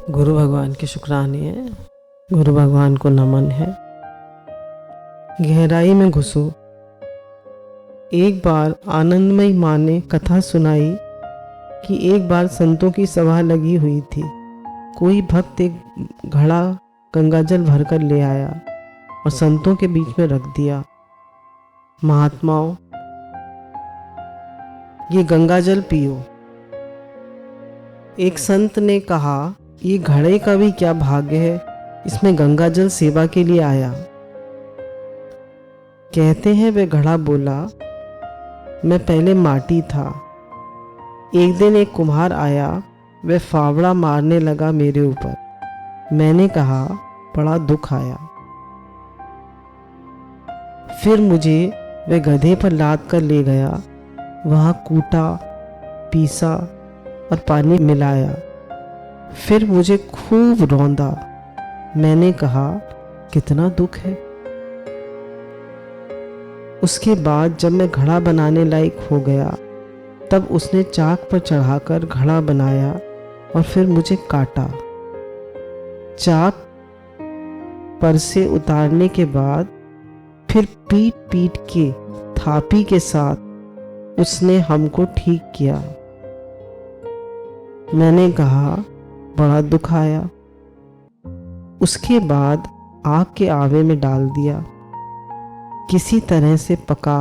गुरु भगवान की शुक्राने हैं। गुरु भगवान को नमन है। गहराई में घुसो। एक बार आनंदमयी माँ ने कथा सुनाई कि एक बार संतों की सभा लगी हुई थी। कोई भक्त एक घड़ा गंगाजल भरकर ले आया और संतों के बीच में रख दिया। महात्माओं, ये गंगाजल पियो। एक संत ने कहा, ये घड़े का भी क्या भाग्य है, इसमें गंगाजल सेवा के लिए आया। कहते हैं वे घड़ा बोला, मैं पहले माटी था। एक दिन एक कुम्हार आया, वह फावड़ा मारने लगा मेरे ऊपर। मैंने कहा, बड़ा दुख आया। फिर मुझे वह गधे पर लाद कर ले गया। वहां कूटा, पीसा और पानी मिलाया। फिर मुझे खूब रौंदा। मैंने कहा, कितना दुख है। उसके बाद जब मैं घड़ा बनाने लायक हो गया, तब उसने चाक पर चढ़ाकर घड़ा बनाया और फिर मुझे काटा। चाक पर से उतारने के बाद फिर पीट पीट के थापी के साथ उसने हमको ठीक किया। मैंने कहा, बड़ा दुख आया। उसके बाद आग के आवे में डाल दिया। किसी तरह से पका।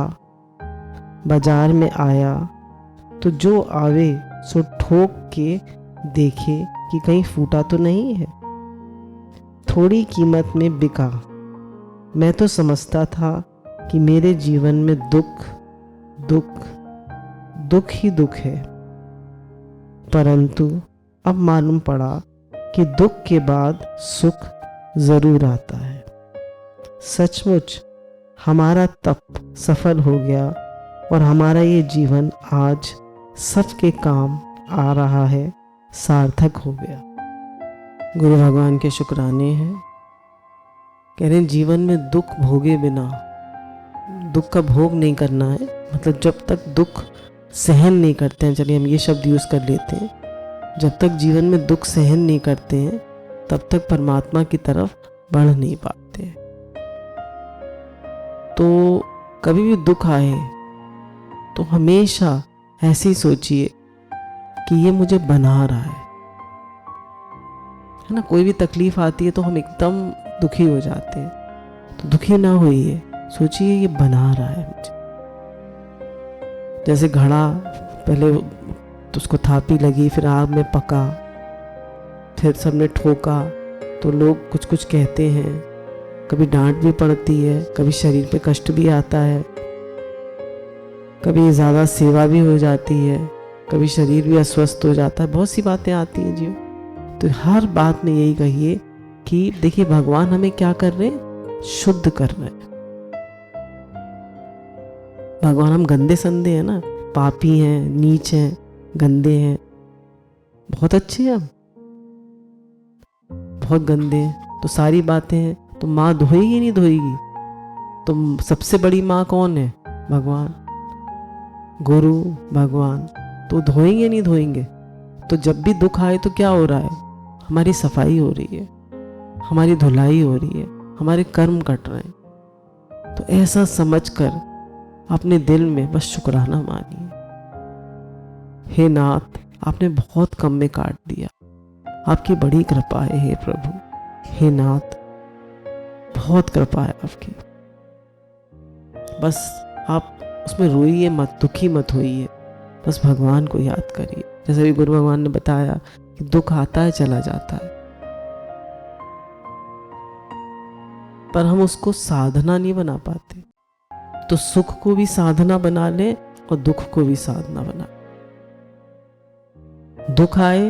बाजार में आया तो जो आवे सो ठोक के देखे कि कहीं फूटा तो नहीं है। थोड़ी कीमत में बिका। मैं तो समझता था कि मेरे जीवन में दुख दुख दुख ही दुख है, परंतु अब मालूम पड़ा कि दुख के बाद सुख जरूर आता है। सचमुच हमारा तप सफल हो गया और हमारा ये जीवन आज सच के काम आ रहा है, सार्थक हो गया। गुरु भगवान के शुक्राने हैं। कह रहे हैं जीवन में दुख भोगे बिना, दुख का भोग नहीं करना है। मतलब जब तक दुख सहन नहीं करते हैं, चलिए हम ये शब्द यूज कर लेते हैं, जब तक जीवन में दुख सहन नहीं करते हैं तब तक परमात्मा की तरफ बढ़ नहीं पाते। तो कभी भी दुख आए तो हमेशा ऐसे ही सोचिए कि ये मुझे बना रहा है ना। कोई भी तकलीफ आती है तो हम एकदम दुखी हो जाते हैं, तो दुखी ना होइए, सोचिए ये बना रहा है मुझे। जैसे घड़ा पहले तो उसको थापी लगी, फिर आग में पका, फिर सबने ठोका तो लोग कुछ कुछ कहते हैं। कभी डांट भी पड़ती है, कभी शरीर पे कष्ट भी आता है, कभी ज़्यादा सेवा भी हो जाती है, कभी शरीर भी अस्वस्थ हो जाता है। बहुत सी बातें आती हैं जी। तो हर बात में यही कहिए कि देखिए भगवान हमें क्या कर रहे हैं, शुद्ध कर रहे हैं। भगवान, हम गंदे संदे हैं ना, पापी हैं, नीच हैं, गंदे हैं, बहुत अच्छे हैं हम, बहुत गंदे हैं। तो सारी बातें हैं तो माँ धोएगी नहीं धोएगी? तो सबसे बड़ी माँ कौन है? भगवान, गुरु भगवान। तो धोएंगे नहीं धोएंगे? तो जब भी दुख आए तो क्या हो रहा है? हमारी सफाई हो रही है, हमारी धुलाई हो रही है, हमारे कर्म कट रहे हैं। तो ऐसा समझकर अपने दिल में बस शुक्राना मानिए। हे नाथ, आपने बहुत कम में काट दिया, आपकी बड़ी कृपा है हे प्रभु। हे नाथ, बहुत कृपा है आपकी। बस आप उसमें रोइए मत, दुखी मत होइए, बस भगवान को याद करिए। जैसे भी गुरु भगवान ने बताया कि दुख आता है चला जाता है, पर हम उसको साधना नहीं बना पाते। तो सुख को भी साधना बना ले और दुख को भी साधना बना। दुख आए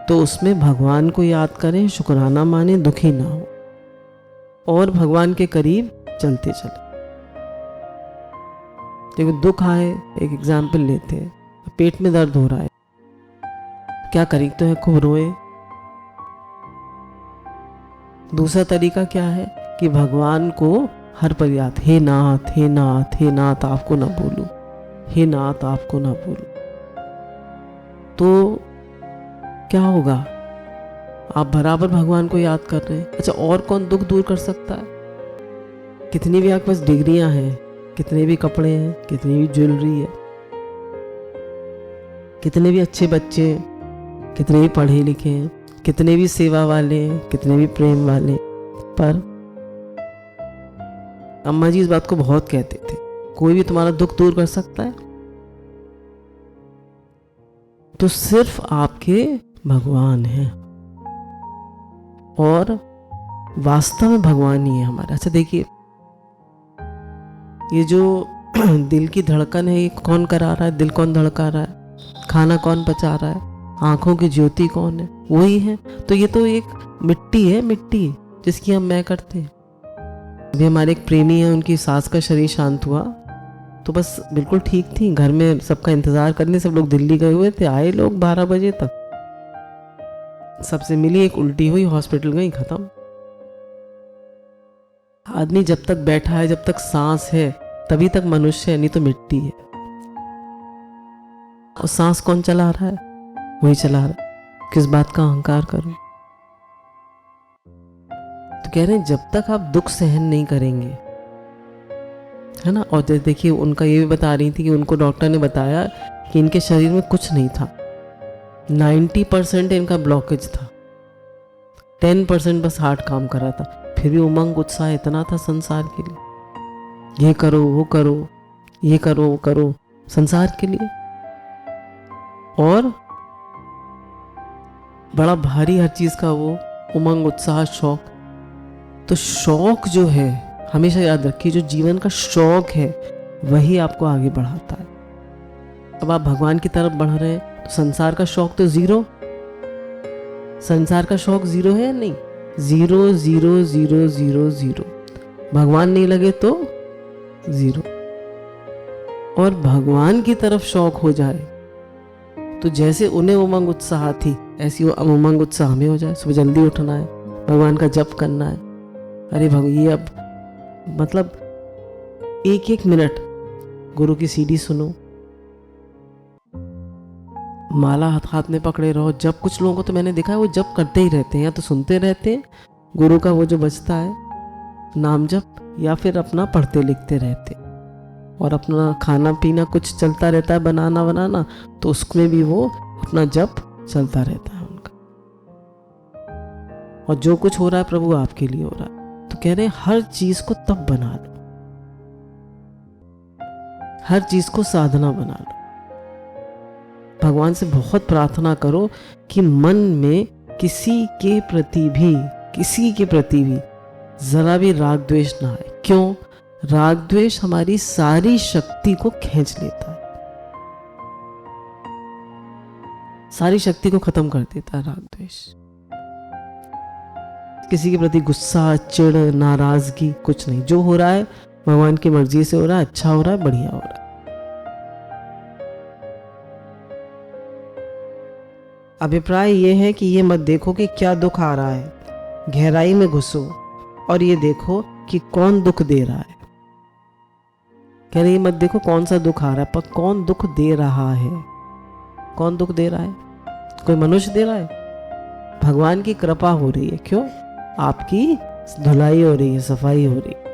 तो उसमें भगवान को याद करें, शुक्राना माने, दुखी ना हो और भगवान के करीब चलते चले। देखो दुख आए, एक एग्जाम्पल लेते हैं, पेट में दर्द हो रहा है, क्या करें? तो है खूब रोए। दूसरा तरीका क्या है कि भगवान को हर पल याद, हे नाथ हे नाथ हे नाथ आपको ना भूलूं, हे नाथ आपको ना भूलूं। तो क्या होगा? आप बराबर भगवान को याद कर रहे हैं। अच्छा, और कौन दुख दूर कर सकता है? कितनी भी आपके पास डिग्रियां हैं, कितने भी कपड़े हैं, कितनी भी ज्वेलरी है, कितने भी अच्छे बच्चे हैं, कितने भी पढ़े लिखे हैं, कितने भी सेवा वाले हैं, कितने भी प्रेम वाले, पर अम्मा जी इस बात को बहुत कहते थे, कोई भी तुम्हारा दुख दूर कर सकता है? तो सिर्फ आपके भगवान हैं, और वास्तव में भगवान ही है हमारा। अच्छा देखिए, ये जो दिल की धड़कन है, ये कौन करा रहा है? दिल कौन धड़का रहा है? खाना कौन पचा रहा है? आंखों की ज्योति कौन है? वही है। तो ये तो एक मिट्टी है, मिट्टी जिसकी हम मैं करते हैं। अभी हमारे एक प्रेमी है, उनकी सास का शरीर शांत हुआ तो बस बिल्कुल ठीक थी, घर में सबका इंतजार करने, सब लोग दिल्ली गए हुए थे, आए लोग 12 बजे तक, सबसे मिली, एक उल्टी हुई, हॉस्पिटल गई, खत्म। आदमी जब तक बैठा है, जब तक सांस है, तभी तक मनुष्य है, नहीं तो मिट्टी है। और सांस कौन चला रहा है? वही चला रहा है। किस बात का अहंकार करूं? तो कह रहे हैं जब तक आप दुख सहन नहीं करेंगे, है ना। और देखिए, उनका ये भी बता रही थी कि उनको डॉक्टर ने बताया कि इनके शरीर में कुछ नहीं था, 90% इनका ब्लॉकेज था, 10% बस हार्ट काम कर रहा था। फिर भी उमंग उत्साह इतना था संसार के लिए, ये करो वो करो, ये करो वो करो, संसार के लिए। और बड़ा भारी हर चीज का वो उमंग उत्साह शौक। तो शौक जो है, हमेशा याद रखिए, जो जीवन का शौक है वही आपको आगे बढ़ाता है। अब आप भगवान की तरफ बढ़ रहे हैं तो संसार का शौक तो जीरो, संसार का शौक जीरो है या नहीं? 0 0 0 0 0। भगवान नहीं लगे तो 0। और भगवान की तरफ शौक हो जाए तो जैसे उन्हें उमंग उत्साह थी, ऐसी वो उमंग उत्साह हमें हो जाए। सुबह जल्दी उठना है, भगवान का जप करना है। अरे ये अब मतलब 1-1 मिनट गुरु की सीडी सुनो, माला हाथ में पकड़े रहो। जब कुछ लोगों को तो मैंने देखा है वो जप करते ही रहते हैं, या तो सुनते रहते हैं गुरु का वो जो बजता है नाम जप, या फिर अपना पढ़ते लिखते रहते, और अपना खाना पीना कुछ चलता रहता है, बनाना तो उसमें भी वो अपना जप चलता रहता है उनका। और जो कुछ हो रहा है प्रभु आपके लिए हो रहा है। तो कह रहे हैं हर चीज को तप बना लो, हर चीज को साधना बना लो। भगवान से बहुत प्रार्थना करो कि मन में किसी के प्रति भी जरा भी राग द्वेष ना आए। क्यों? राग द्वेष हमारी सारी शक्ति को खींच लेता है, सारी शक्ति को खत्म कर देता है राग द्वेष। किसी के प्रति गुस्सा, चिढ़, नाराजगी कुछ नहीं। जो हो रहा है भगवान की मर्जी से हो रहा है, अच्छा हो रहा है, बढ़िया हो रहा है। अभिप्राय ये है कि ये मत देखो कि क्या दुख आ रहा है, गहराई में घुसो और ये देखो कि कौन दुख दे रहा है। कह रहे ये मत देखो कौन सा दुख आ रहा है, पर कौन दुख दे रहा है। कौन दुख दे रहा है? कोई मनुष्य दे रहा है? भगवान की कृपा हो रही है। क्यों? आपकी धुलाई हो रही है, सफाई हो रही है।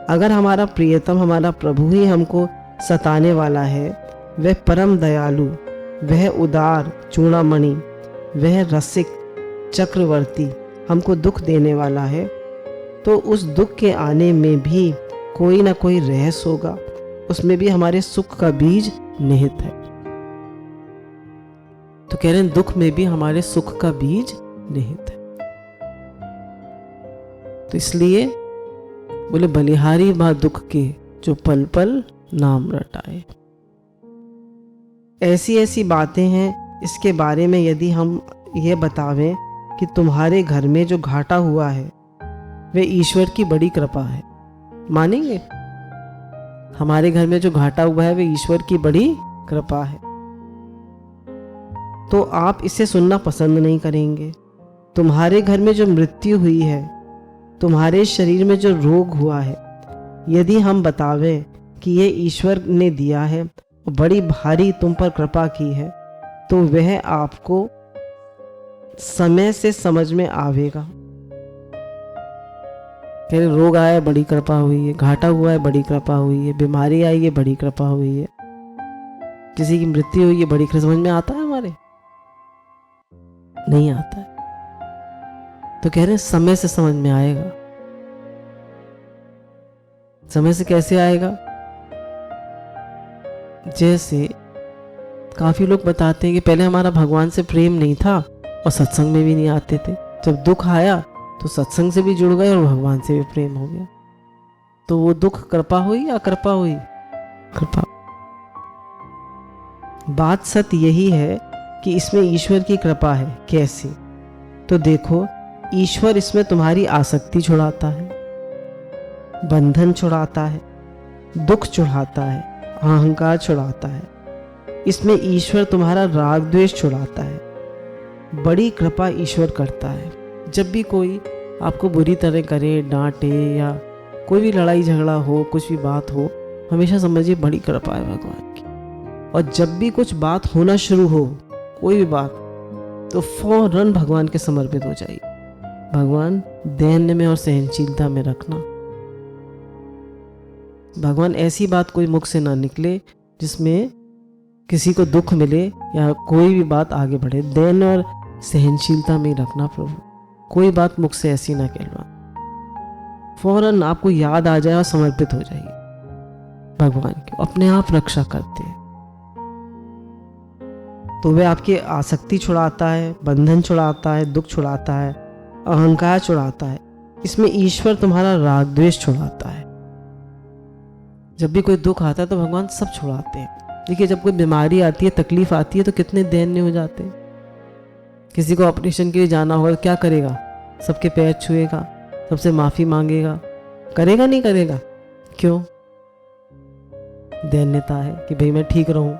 अगर हमारा प्रियतम, हमारा प्रभु ही हमको सताने वाला है, वह परम दयालु, वह उदार चूड़ामणि, वह रसिक चक्रवर्ती हमको दुख देने वाला है, तो उस दुख के आने में भी कोई ना कोई रहस्य होगा, उसमें भी हमारे सुख का बीज निहित है। तो कह रहे हैं दुख में भी हमारे सुख का बीज निहित है। तो इसलिए बोले बलिहारी बा दुख के, जो पल पल नाम रटाए। ऐसी ऐसी बातें हैं इसके बारे में, यदि हम ये बतावें कि तुम्हारे घर में जो घाटा हुआ है वे ईश्वर की बड़ी कृपा है, मानेंगे? हमारे घर में जो घाटा हुआ है वे ईश्वर की बड़ी कृपा है, तो आप इसे सुनना पसंद नहीं करेंगे। तुम्हारे घर में जो मृत्यु हुई है, तुम्हारे शरीर में जो रोग हुआ है, यदि हम बतावें कि ये ईश्वर ने दिया है, बड़ी भारी तुम पर कृपा की है, तो वह आपको समय से समझ में आवेगा। कह रहे रोग आया है, बड़ी कृपा हुई है, घाटा हुआ है, बड़ी कृपा हुई है, बीमारी आई है, बड़ी कृपा हुई है, किसी की मृत्यु हुई है, बड़ी कृपा। समझ में आता है हमारे? नहीं आता है। तो कह रहे हैं समय से समझ में आएगा। समय से कैसे आएगा? जैसे काफी लोग बताते हैं कि पहले हमारा भगवान से प्रेम नहीं था और सत्संग में भी नहीं आते थे। जब दुख आया तो सत्संग से भी जुड़ गए और भगवान से भी प्रेम हो गया। तो वो दुख कृपा हुई या कृपा हुई? कृपा। बात सत्य यही है कि इसमें ईश्वर की कृपा है। कैसे? तो देखो, ईश्वर इसमें तुम्हारी आसक्ति छुड़ाता है, बंधन छुड़ाता है, दुख छुड़ाता है, अहंकार छुड़ाता है। इसमें ईश्वर तुम्हारा राग द्वेष छुड़ाता है। बड़ी कृपा ईश्वर करता है। जब भी कोई आपको बुरी तरह करे, डांटे या कोई भी लड़ाई झगड़ा हो, कुछ भी बात हो, हमेशा समझिए बड़ी कृपा है भगवान की। और जब भी कुछ बात होना शुरू हो, कोई भी बात, तो फौरन भगवान के समर्पित हो जाइए। भगवान दैन्य में और सहनशीलता में रखना। भगवान ऐसी बात कोई मुख से ना निकले जिसमें किसी को दुख मिले या कोई भी बात आगे बढ़े। दैन्य और सहनशीलता में रखना प्रभु। कोई बात मुख से ऐसी ना कहलवा। फौरन आपको याद आ जाए और समर्पित हो जाइए भगवान की। अपने आप रक्षा करते हैं। तो वह आपकी आसक्ति छुड़ाता है, बंधन छुड़ाता है, दुख छुड़ाता है, अहंकार छुड़ाता है। इसमें ईश्वर तुम्हारा राग द्वेष छुड़ाता है। जब भी कोई दुख आता है तो भगवान सब छुड़ाते हैं। देखिए, जब कोई बीमारी आती है, तकलीफ आती है, तो कितने दैन्य हो जाते हैं। किसी को ऑपरेशन के लिए जाना होगा, क्या करेगा? सबके पैर छुएगा, सबसे माफी मांगेगा। करेगा नहीं करेगा? क्यों? दैन्यता है कि भाई मैं ठीक रहूं।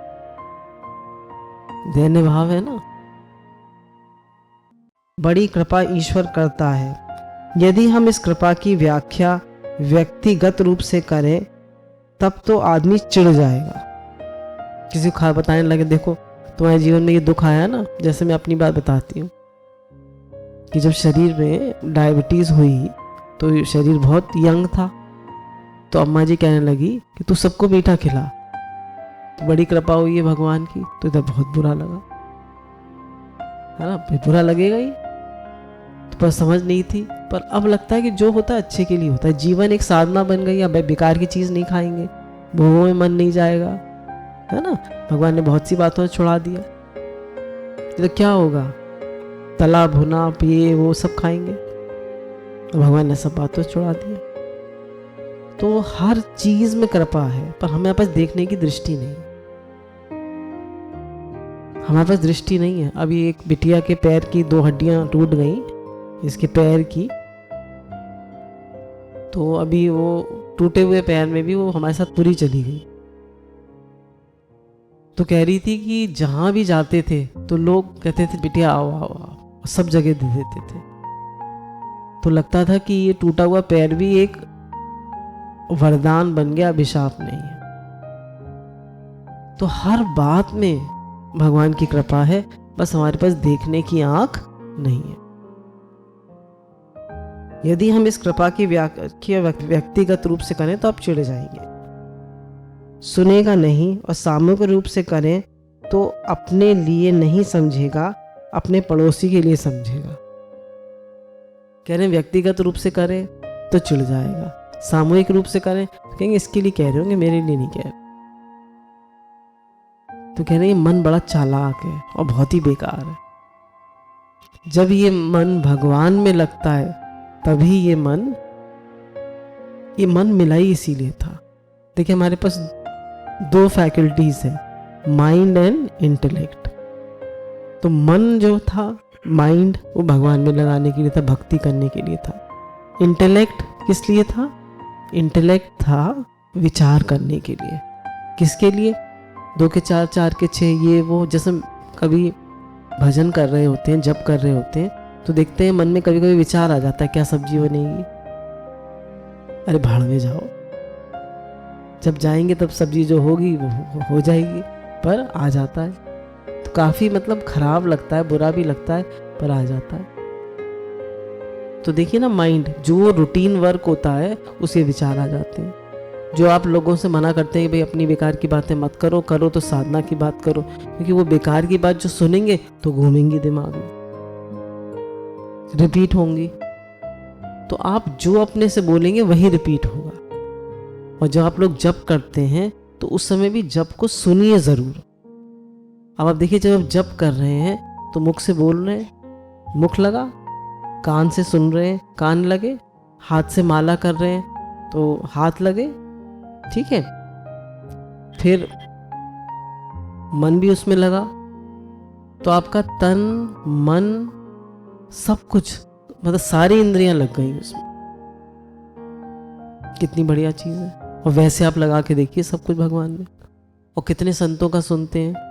दैन्य भाव है ना। बड़ी कृपा ईश्वर करता है। यदि हम इस कृपा की व्याख्या व्यक्तिगत रूप से करें तब तो आदमी चिढ़ जाएगा। किसी को बताने लगे, देखो तुम्हारे जीवन में ये दुख आया ना। जैसे मैं अपनी बात बताती हूँ कि जब शरीर में डायबिटीज हुई तो शरीर बहुत यंग था। तो अम्मा जी कहने लगी कि तू सबको मीठा खिला। तो बड़ी कृपा हुई है भगवान की। तो इधर बहुत बुरा लगा, है ना। बुरा लगेगा ही। तो पर समझ नहीं थी। पर अब लगता है कि जो होता है अच्छे के लिए होता है। जीवन एक साधना बन गई। अब बेकार की चीज नहीं खाएंगे, भोगों में मन नहीं जाएगा, है ना। भगवान ने बहुत सी बातों से छुड़ा दिया। तो क्या होगा? तला भुना पिए वो सब खाएंगे। तो भगवान ने सब बातों से छुड़ा दिया। तो हर चीज में कृपा है, पर हमारे पास देखने की दृष्टि नहीं। हमारे पास दृष्टि नहीं है। अभी एक बिटिया के पैर की 2 हड्डियां टूट गई, इसके पैर की। तो अभी वो टूटे हुए पैर में भी वो हमारे साथ पूरी चली गई। तो कह रही थी कि जहां भी जाते थे तो लोग कहते थे बिटिया आओ आओ आओ, सब जगह दे देते थे। तो लगता था कि ये टूटा हुआ पैर भी एक वरदान बन गया, अभिशाप नहीं है। तो हर बात में भगवान की कृपा है, बस हमारे पास देखने की आंख नहीं है। यदि हम इस कृपा की व्याख्या व्यक्तिगत रूप से करें तो आप चिढ़ जाएंगे। सुनेगा नहीं और सामूहिक रूप से करें तो अपने लिए नहीं समझेगा, अपने पड़ोसी के लिए समझेगा। कह रहे व्यक्तिगत रूप से करें तो चिढ़ जाएगा, सामूहिक रूप से करें तो कहेंगे इसके लिए कह रहे होंगे, मेरे लिए नहीं कह रहे। तो कह रहे ये मन बड़ा चालाक है और बहुत ही बेकार है। जब ये मन भगवान में लगता है तभी ये मन मिला ही इसीलिए था। देखिए हमारे पास 2 फैकल्टीज है, माइंड एंड इंटेलेक्ट। तो मन जो था, माइंड, वो भगवान में लगाने के लिए था, भक्ति करने के लिए था। इंटेलेक्ट किस लिए था? इंटेलेक्ट था विचार करने के लिए। किसके लिए? 2 के 4, 4 के 6, ये वो। जैसे कभी भजन कर रहे होते हैं, जप कर रहे होते हैं, तो देखते हैं मन में कभी कभी विचार आ जाता है क्या सब्जी बनेगी। अरे भाड़ में जाओ, जब जाएंगे तब सब्जी जो होगी वो हो जाएगी, पर आ जाता है। काफ़ी मतलब खराब लगता है, बुरा भी लगता है, पर आ जाता है। तो देखिए ना, माइंड जो रूटीन वर्क होता है उसे विचार आ जाते हैं। जो आप लोगों से मना करते हैं कि भाई अपनी बेकार की बातें मत करो, करो तो साधना की बात करो, क्योंकि वो बेकार की बात जो सुनेंगे तो घूमेंगी दिमाग में, रिपीट होंगी। तो आप जो अपने से बोलेंगे वही रिपीट होगा। और जब आप लोग जप करते हैं तो उस समय भी जप को सुनिए ज़रूर। अब आप देखिए, जब आप जप कर रहे हैं तो मुख से बोल रहे हैं, मुख लगा, कान से सुन रहे हैं, कान लगे, हाथ से माला कर रहे हैं तो हाथ लगे, ठीक है। फिर मन भी उसमें लगा, तो आपका तन मन सब कुछ, मतलब सारी इंद्रियां लग गई उसमें। कितनी बढ़िया चीज़ है। और वैसे आप लगा के देखिए सब कुछ भगवान में। और कितने संतों का सुनते हैं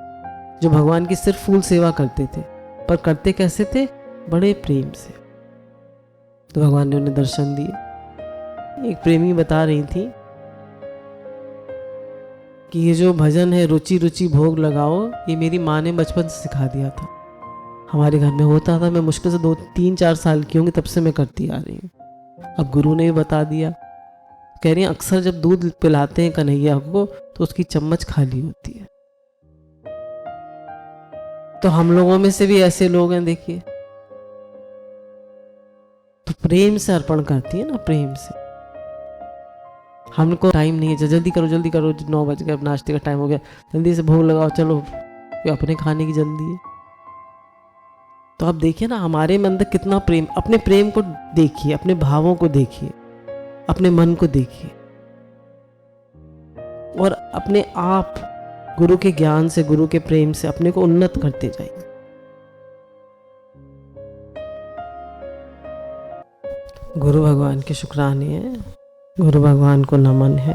जो भगवान की सिर्फ फूल सेवा करते थे, पर करते कैसे थे? बड़े प्रेम से। तो भगवान ने उन्हें दर्शन दिए। एक प्रेमी बता रही थी कि ये जो भजन है रुचि रुचि भोग लगाओ, ये मेरी माँ ने बचपन से सिखा दिया था। हमारे घर में होता था, मैं मुश्किल से 2-3-4 साल की होंगी तब से मैं करती आ रही हूँ। अब गुरु ने भी बता दिया। कह रही हैं अक्सर जब दूध पिलाते हैं कन्हैया को तो उसकी चम्मच खाली होती है। तो हम लोगों में से भी ऐसे लोग हैं, देखिए। तो प्रेम से अर्पण करती है ना, प्रेम से। हमको टाइम नहीं है, जल्दी करो जल्दी करो, 9 बज गए, अब नाश्ते का टाइम हो गया, जल्दी से भोग लगाओ, चलो, ये अपने खाने की जल्दी है। तो आप देखिए ना हमारे में अंदर कितना प्रेम। अपने प्रेम को देखिए, अपने भावों को देखिए, अपने मन को देखिए, और अपने आप गुरु के ज्ञान से, गुरु के प्रेम से अपने को उन्नत करते जाइए। गुरु भगवान के शुक्राने हैं, गुरु भगवान को नमन है।